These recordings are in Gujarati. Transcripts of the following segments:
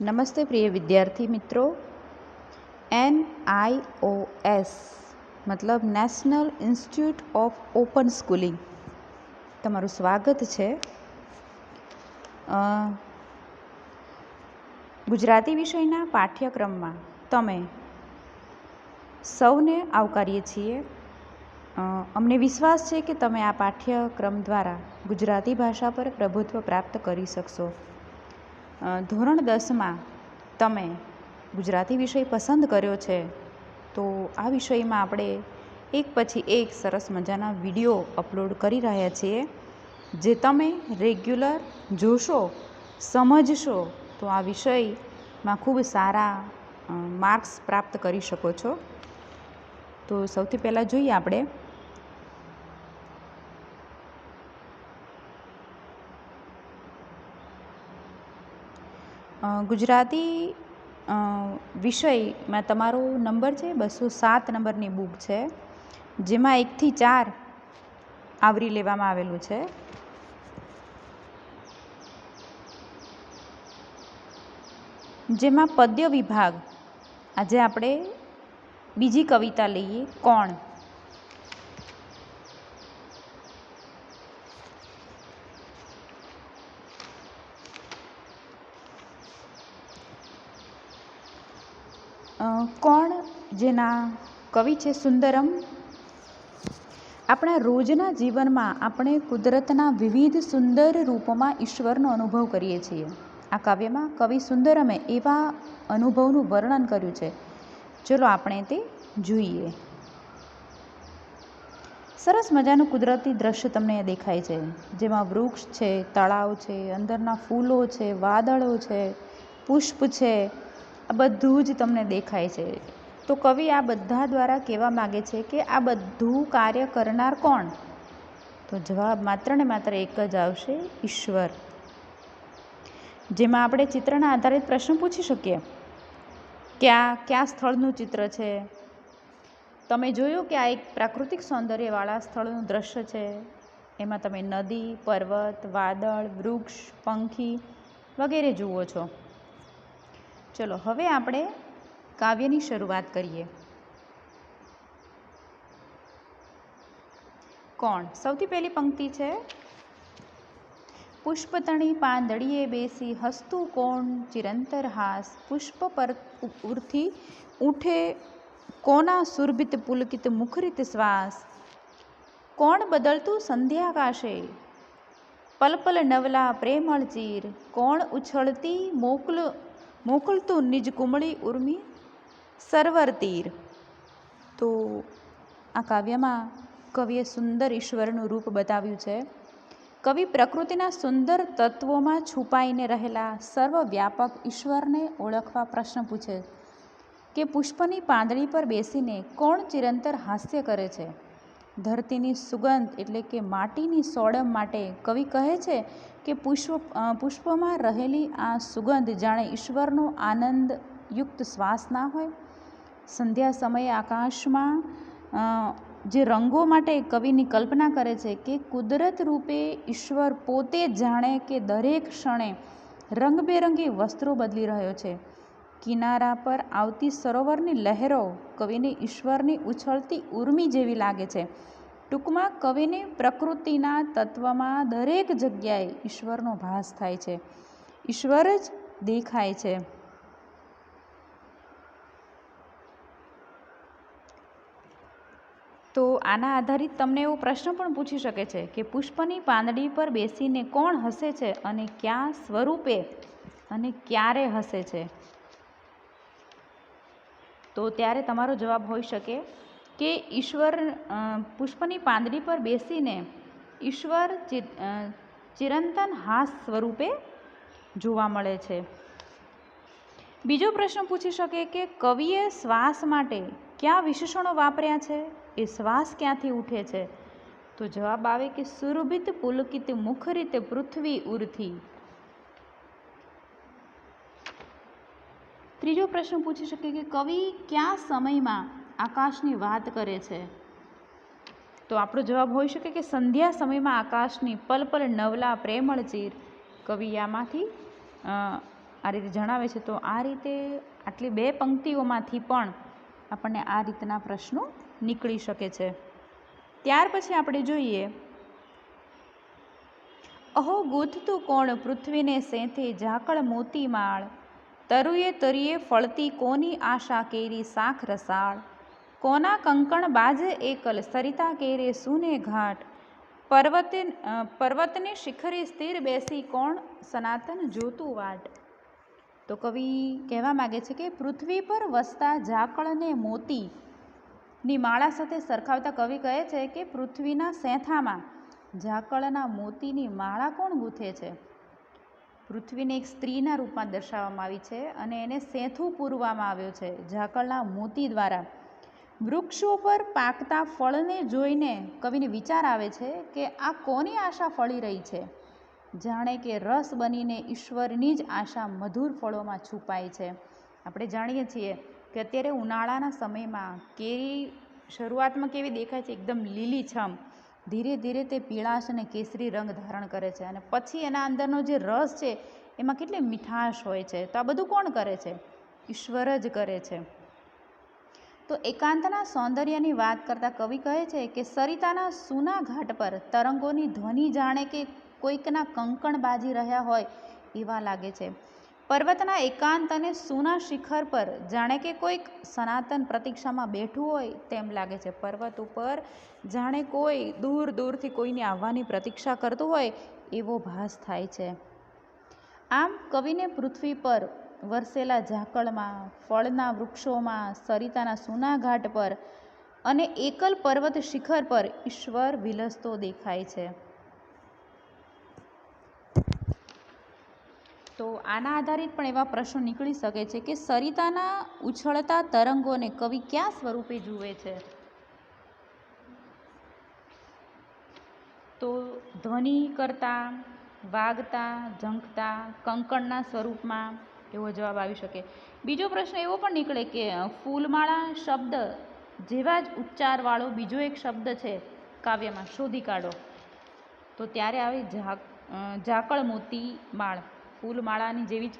નમસ્તે પ્રિય વિદ્યાર્થી મિત્રો. NIOS મતલબ national institute of open schooling, તમારું સ્વાગત છે. ગુજરાતી વિષયના પાઠ્યક્રમમાં તમે સૌને આવકારીએ છીએ. અમને વિશ્વાસ છે કે તમે આ પાઠ્યક્રમ દ્વારા ગુજરાતી ભાષા પર પ્રભુત્વ પ્રાપ્ત કરી શકશો. ધોરણ 10માં તમે ગુજરાતી વિષય પસંદ કર્યો છે, તો આ વિષયમાં આપણે એક પછી એક સરસ મજાના વિડીયો અપલોડ કરી રહ્યા છીએ. જે તમે રેગ્યુલર જોશો, સમજશો, તો આ વિષયમાં ખૂબ સારા માર્ક્સ પ્રાપ્ત કરી શકો છો. તો સૌથી પહેલાં જોઈએ આપણે ગુજરાતી વિષયમાં તમારો નંબર છે 207 નંબરની બુક છે, જેમાં 1 થી 4 આવરી લેવામાં આવેલું છે. જેમાં પદ્ય વિભાગ આજે આપણે બીજી કવિતા લઈએ, કોણ. કોણ જેના કવિ છે સુંદરમ. આપણા રોજના જીવનમાં આપણે કુદરતના વિવિધ સુંદર રૂપોમાં ઈશ્વરનો અનુભવ કરીએ છીએ. આ કાવ્યમાં કવિ સુંદરમે એવા અનુભવનું વર્ણન કર્યું છે. ચલો આપણે તે જોઈએ. સરસ મજાનું કુદરતી દ્રશ્ય તમને દેખાય છે, જેમાં વૃક્ષ છે, તળાવ છે, અંદરના ફૂલો છે, વાદળો છે, પુષ્પ છે, આ બધું જ તમને દેખાય છે. તો કવિ આ બધા દ્વારા કહેવા માગે છે કે આ બધું કાર્ય કરનાર કોણ? તો જવાબ માત્ર ને માત્ર એક જ આવશે, ઈશ્વર. જેમાં આપણે ચિત્રના આધારિત પ્રશ્ન પૂછી શકીએ કે આ કયા સ્થળનું ચિત્ર છે. તમે જોયું કે આ એક પ્રાકૃતિક સૌંદર્યવાળા સ્થળનું દ્રશ્ય છે. એમાં તમે નદી, પર્વત, વાદળ, વૃક્ષ, પંખી વગેરે જુઓ છો. ચલો હવે આપણે કાવ્યની શરૂઆત કરીએ. કોણ. સૌથી પહેલી પંક્તિ છે, પુષ્પતણી પાંદડીએ બેસી હસતું કોણ ચિરંતર હાસ, પુષ્પ પર ઉરથી ઉઠે કોના સુરભિત પુલકિત મુખરિત શ્વાસ, કોણ બદલતું સંધ્યાકાશે પલપલ નવલા પ્રેમળ ચીર, કોણ ઉછળતી મોકલતું નિજ કુમળી ઉર્મી સરવર તીર. તો આ કાવ્યમાં કવિએ સુંદર ઈશ્વરનું રૂપ બતાવ્યું છે. કવિ પ્રકૃતિના સુંદર તત્વોમાં છુપાઈને રહેલા સર્વવ્યાપક ઈશ્વરને ઓળખવા પ્રશ્ન પૂછે કે પુષ્પની પાંદડી પર બેસીને કોણ ચિરંતર હાસ્ય કરે છે. ધરતીની સુગંધ એટલે કે માટીની સોડમ માટે કવિ કહે છે કે પુષ્પમાં રહેલી આ સુગંધ જાણે ઈશ્વરનો આનંદયુક્ત શ્વાસ ના હોય. સંધ્યા સમયે આકાશમાં જે રંગો માટે કવિની કલ્પના કરે છે કે કુદરત રૂપે ઈશ્વર પોતે જાણે કે દરેક ક્ષણે રંગબેરંગી વસ્ત્રો બદલી રહ્યો છે. કિનારા પર આવતી સરોવરની લહેરો કવિને ઈશ્વરની ઉછળતી ઉર્મી જેવી લાગે છે. ટૂંકમાં કવિને પ્રકૃતિના તત્વમાં દરેક જગ્યાએ ઈશ્વરનો ભાસ થાય છે, ઈશ્વર જ દેખાય છે. તો આના આધારિત તમને એવો પ્રશ્ન પણ પૂછી શકે છે કે પુષ્પની પાંદડી પર બેસીને કોણ હસે છે અને કયા સ્વરૂપે અને ક્યારે હસે છે. તો ત્યારે તમારો જવાબ હોઈ શકે કે ઈશ્વર પુષ્પની પાંદડી પર બેસીને ઈશ્વર ચિરંતન હાસ સ્વરૂપે જોવા મળે છે. બીજો પ્રશ્ન પૂછી શકે કે કવિએ શ્વાસ માટે કયા વિશેષણો વાપર્યા છે, એ શ્વાસ ક્યાંથી ઉઠે છે. તો જવાબ આવે કે સુરભિત પુલકિત મુખરિત પૃથ્વી ઉરથી. ત્રીજો પ્રશ્ન પૂછી શકે કે કવિ કયા સમયમાં આકાશની વાત કરે છે. તો આપણો જવાબ હોઈ શકે કે સંધ્યા સમયમાં આકાશની પલપલ નવલા પ્રેમળ ચીર. કવિ આમાંથી આ રીતે જણાવે છે. તો આ રીતે આટલી 2 પંક્તિઓમાંથી પણ આપણને આ રીતના પ્રશ્નો નીકળી શકે છે. ત્યાર પછી આપણે જોઈએ, અહો ગૂંથતું કોણ પૃથ્વીને સેંથે ઝાકળ મોતી માળ, તરુએ તરીએ ફળતી કોની આશા કેરી શાખ રસાળ, કોના કંકણ બાજે એકલ સરિતા કેરે સૂને ઘાટ, પર્વતને શિખરે સ્થિર બેસી કોણ સનાતન જોતું વાટ. તો કવિ કહેવા માગે છે કે પૃથ્વી પર વસતા ઝાકળને મોતીની માળા સાથે સરખાવતા કવિ કહે છે કે પૃથ્વીના સેંથામાં ઝાકળના મોતીની માળા કોણ ગૂંથે છે. પૃથ્વીને એક સ્ત્રીના રૂપમાં દર્શાવવામાં આવી છે અને એને સેંથું પૂરવામાં આવ્યો છે ઝાકળના મોતી દ્વારા. વૃક્ષો પર પાકતા ફળને જોઈને કવિને વિચાર આવે છે કે આ કોની આશા ફળી રહી છે. જાણે કે રસ બનીને ઈશ્વરની જ આશા મધુર ફળોમાં છુપાય છે. આપણે જાણીએ છીએ કે અત્યારે ઉનાળાના સમયમાં કેરી શરૂઆતમાં કેવી દેખાય છે, એકદમ લીલીછમ, ધીરે ધીરે તે પીળાશ અને કેસરી રંગ ધારણ કરે છે અને પછી એના અંદરનો જે રસ છે એમાં કેટલી મીઠાશ હોય છે. તો આ બધું કોણ કરે છે? ઈશ્વર જ કરે છે. તો એકાંતના સૌંદર્યની વાત કરતાં કવિ કહે છે કે સરિતાના સૂના ઘાટ પર તરંગોની ધ્વનિ જાણે કે કોઈકના કંકણ બાજી રહ્યા હોય એવા લાગે છે. પર્વતના એકાંત અને સૂના શિખર પર જાણે કે કોઈક સનાતન પ્રતીક્ષામાં બેઠું હોય તેમ લાગે છે. પર્વત ઉપર જાણે કોઈ દૂર દૂરથી કોઈની આવવાની પ્રતીક્ષા કરતું હોય એવો ભાસ થાય છે. આમ કવિને પૃથ્વી પર વરસેલા ઝાકળમાં, ફળના વૃક્ષોમાં, સરિતાના સૂના ઘાટ પર અને એકલ પર્વત શિખર પર ઈશ્વર વિલસતો દેખાય છે. તો આના આધારિત પણ એવા પ્રશ્નો નીકળી શકે છે કે સરિતાના ઉછળતા તરંગોને કવિ કયા સ્વરૂપે જુએ છે. તો ધ્વનિ કરતા, વાગતા, ઝંખતા, કંકણના સ્વરૂપમાં એવો જવાબ આવી શકે. બીજો પ્રશ્ન એવો પણ નીકળે કે ફૂલમાળા શબ્દ જેવા જ ઉચ્ચારવાળો બીજો એક શબ્દ છે કાવ્યમાં, શોધી કાઢો. તો ત્યારે આવે ઝાકળ મોતી માળ. ફૂલમાળાની જેવી જ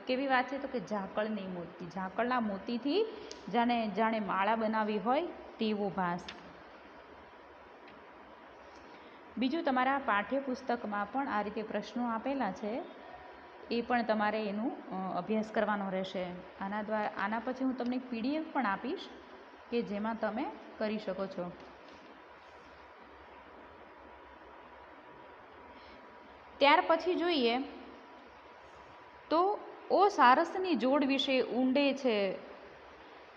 કેવી વાત છે? તો કે ઝાકળની મોતી, ઝાકળના મોતીથી જાણે માળા બનાવી હોય તેવો ભાસ. બીજું, તમારા પાઠ્યપુસ્તકમાં પણ આ રીતે પ્રશ્નો આપેલા છે, એ પણ તમારે એનું અભ્યાસ કરવાનો રહેશે. આના પછી હું તમને PDF પણ આપીશ કે જેમાં તમે કરી શકો છો. ત્યાર પછી જોઈએ તો ઓ સારસની જોડ વિશે ઊંડે છે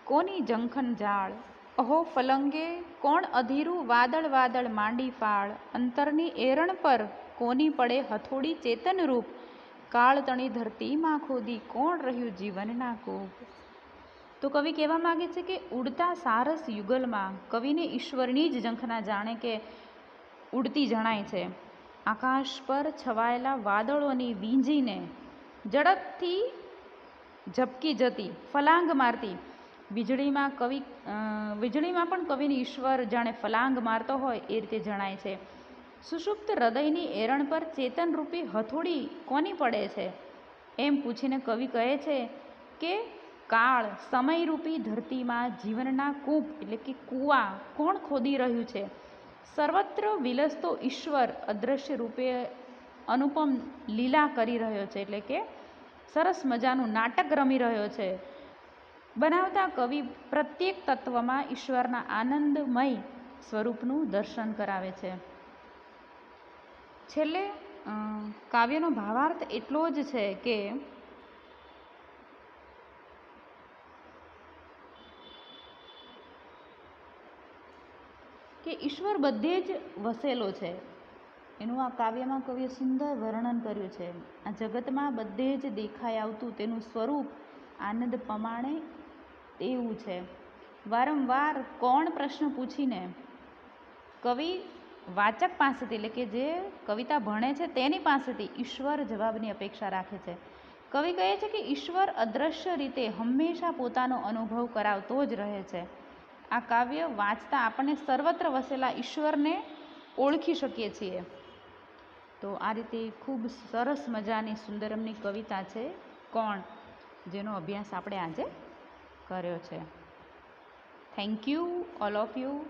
કોની ઝંખન જાળ, અહો ફલંગે કોણ અધીરું વાદળ વાદળ માંડી ફાળ, અંતરની એરણ પર કોની પડે હથોડી ચેતનરૂપ, કાળતણી ધરતીમાં ખોદી કોણ રહ્યું જીવનના કૂપ. તો કવિ કહેવા માગે છે કે ઉડતા સારસ યુગલમાં કવિને ઈશ્વરની જ ઝંખના જાણે કે ઉડતી જણાય છે. આકાશ પર છવાયેલા વાદળોની વીંજીને ઝડપથી ઝબકી જતી, ફલાંગ મારતી વીજળીમાં પણ કવિને ઈશ્વર જાણે ફલાંગ મારતો હોય એ રીતે જણાય છે. સુષુપ્ત હૃદયની એરણ પર ચેતનરૂપી હથોડી કોની પડે છે એમ પૂછીને કવિ કહે છે કે કાળ સમયરૂપી ધરતીમાં જીવનના કૂપ એટલે કે કૂવા કોણ ખોદી રહ્યું છે. સર્વત્ર વિલસતો ઈશ્વર અદ્રશ્ય રૂપે અનુપમ લીલા કરી રહ્યો છે, એટલે કે સરસ મજાનું નાટક રમી રહ્યો છે. બનાવતા કવિ પ્રત્યેક તત્વમાં ઈશ્વરના આનંદમય સ્વરૂપનું દર્શન કરાવે છે. છેલ્લે કાવ્યનો ભાવાર્થ એટલો જ છે કે ઈશ્વર બધે જ વસેલો છે. એનું આ કાવ્યમાં કવિએ સુંદર વર્ણન કર્યું છે. આ જગતમાં બધે જ દેખાઈ આવતું તેનું સ્વરૂપ આનંદ પમાણે એવું છે. વારંવાર કોણ પ્રશ્ન પૂછીને કવિ વાચક પાસેથી એટલે કે જે કવિતા ભણે છે તેની પાસેથી ઈશ્વર જવાબની અપેક્ષા રાખે છે. કવિ કહે છે કે ઈશ્વર અદ્રશ્ય રીતે હંમેશા પોતાનો અનુભવ કરાવતો જ રહે છે. આ કાવ્ય વાંચતા આપણને સર્વત્ર વસેલા ઈશ્વરને ઓળખી શકીએ છીએ. તો આ રીતે ખૂબ સરસ મજાની સુંદરમની કવિતા છે. કોણ, જેનો અભ્યાસ આપણે આજે કર્યો છે. Thank you all of you.